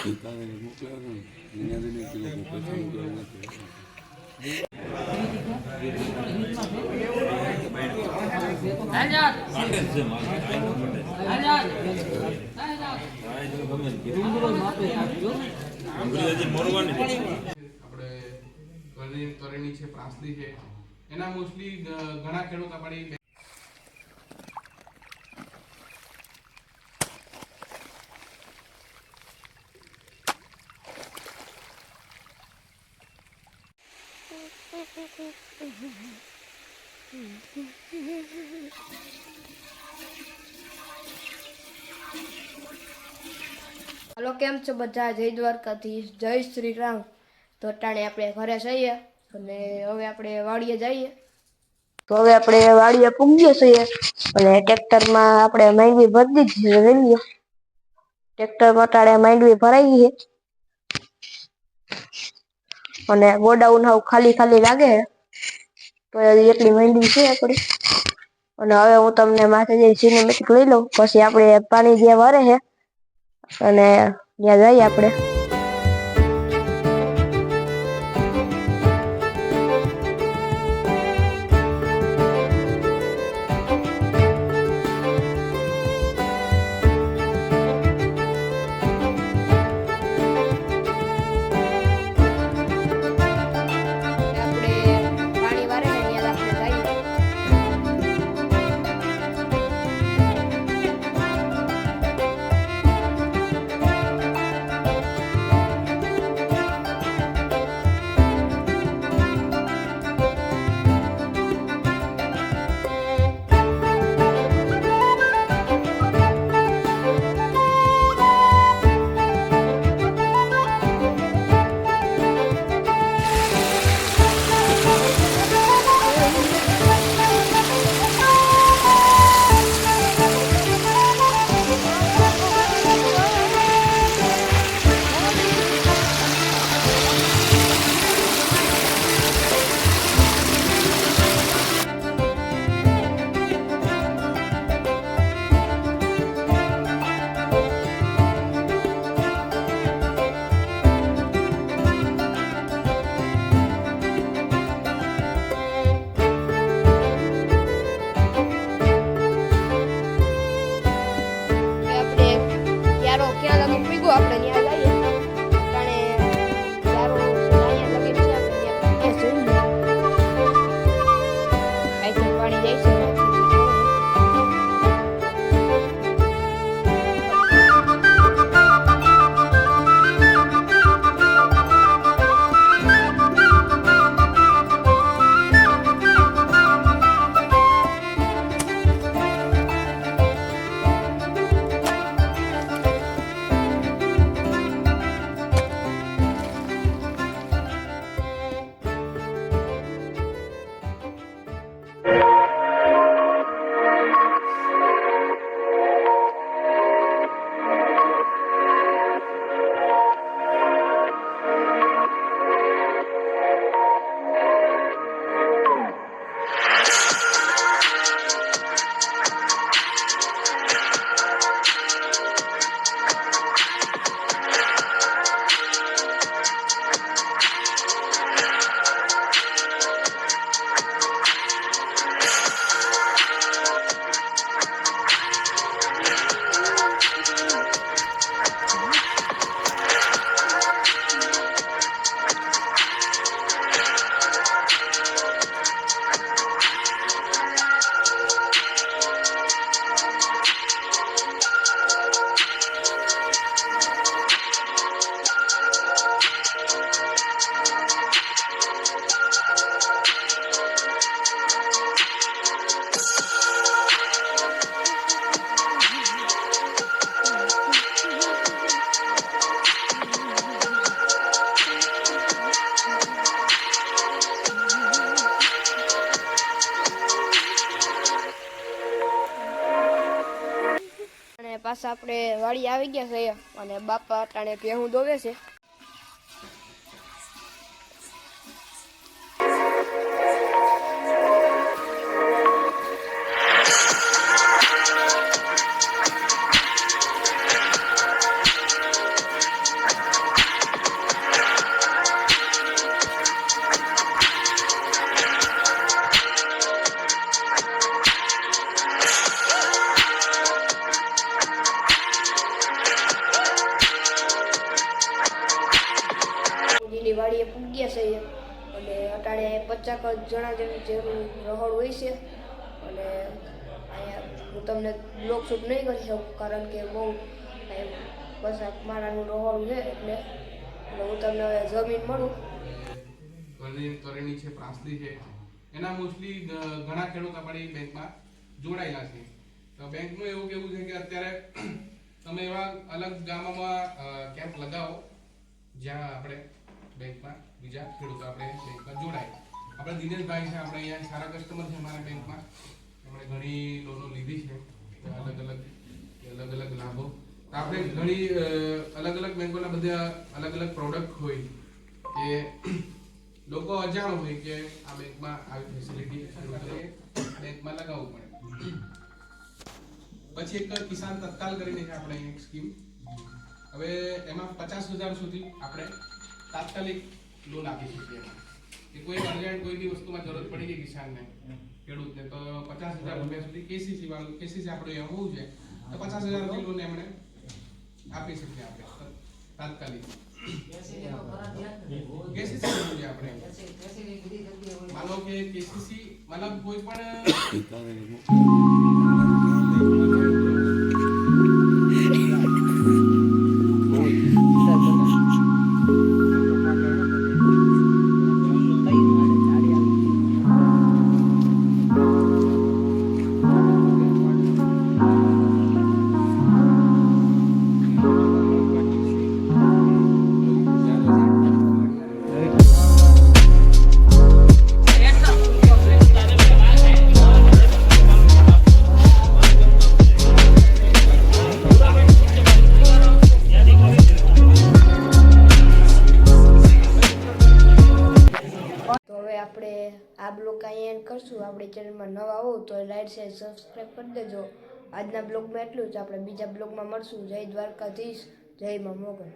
કરેણી છે, પ્રાસલી છે, એના મોસ્ટલી ઘણા ખેડૂત આપણી હલો, કેમ છો બધા? જય દ્વારકાધીશ, જય શ્રી રામ. તો ટાણે આપણે ઘરે જઈએ અને હવે આપણે વાડીએ જઈએ. તો હવે આપણે વાડીએ પૂગીએ છીએ અને ટ્રેક્ટરમાં આપણે માંડવી ભરી દીધી છે. ટ્રેક્ટરમાં ટાણે માંડવી ભરાઈ છે અને ગોડાઉન હાવ ખાલી ખાલી લાગે છે. તો એટલી માંડવી છે આપણી. અને હવે હું તમને માથે જઈ સિનેમેટિક લઈ લઉં, પછી આપણે પાણી જે વરે છે અને ત્યાં જઈએ આપણે. પાછા આપણે વાડી આવી ગયા છે અને બાપા અટાણે ભેહું દોવે છે. પૂગ્યા છીએ અને અટાણે 50 જણા જેવું રહોડ હોય છે અને અહીંયા હું તમને બ્લોગ શૂટ નહીં કરી શકું કારણ કે બહુ બસ મારાનું રહોડું છે એટલે હું તમને હવે જમીન મળું. કરણી છે, પ્રાસલી છે, એના મોસ્ટલી ઘણા ખેડૂત આપણી બેંકમાં જોડાયેલા છે. તો બેંકનું એવું કેવું છે કે અત્યારે તમે એવા અલગ ગામોમાં કેમ્પ લગાવો જ્યાં આપણે બેંકમાં બીજા ખેડૂતો આપણે બેંકમાં જોડાય. આપણે દિનેશભાઈ છે, આપણે અહીંયા સારા કસ્ટમર છે અમારા બેંકમાં. આપણે ઘણી લોનો લીધી છે અલગ અલગ લાભો. આપણે ઘણી અલગ અલગ બેંકોના બધા અલગ અલગ પ્રોડક્ટ હોય કે લોકો અજાણ હોય કે આ બેંકમાં આવી ફેસિલિટી બેંકમાં લગાવવું પડે. પછી એક કિસાન તત્કાલ કરીને છે આપણે એક સ્કીમ. હવે એમાં 50,000 સુધી આપણે તાત્કાલિક લોન આપી શકીએ કે કોઈ અર્જન્ટ કોઈ બી વસ્તુમાં જરૂરત પડી ગઈ કિસાનને ખેડૂતને તો 50,000 રૂપિયા સુધી કેસીસી વાળું કેસીસી આપણે એવું હોવું છે તો 50,000 સુધી લોન એમણે આપી શકીએ આપણે તાત્કાલિક. કેસીસી જોઈએ આપણે માનો કે કેસીસી મતલબ કોઈ પણ આપણે આ બ્લોગ અહીંયા એન્ડ કરશું. આપણી ચેનલમાં નવા આવો તો લાઈક શેર સબસ્ક્રાઈબ કરી દેજો. આજના બ્લોગમાં એટલું જ. આપણે બીજા બ્લોગમાં મળશું. જય દ્વારકાધીશ, જય મા મોગલ.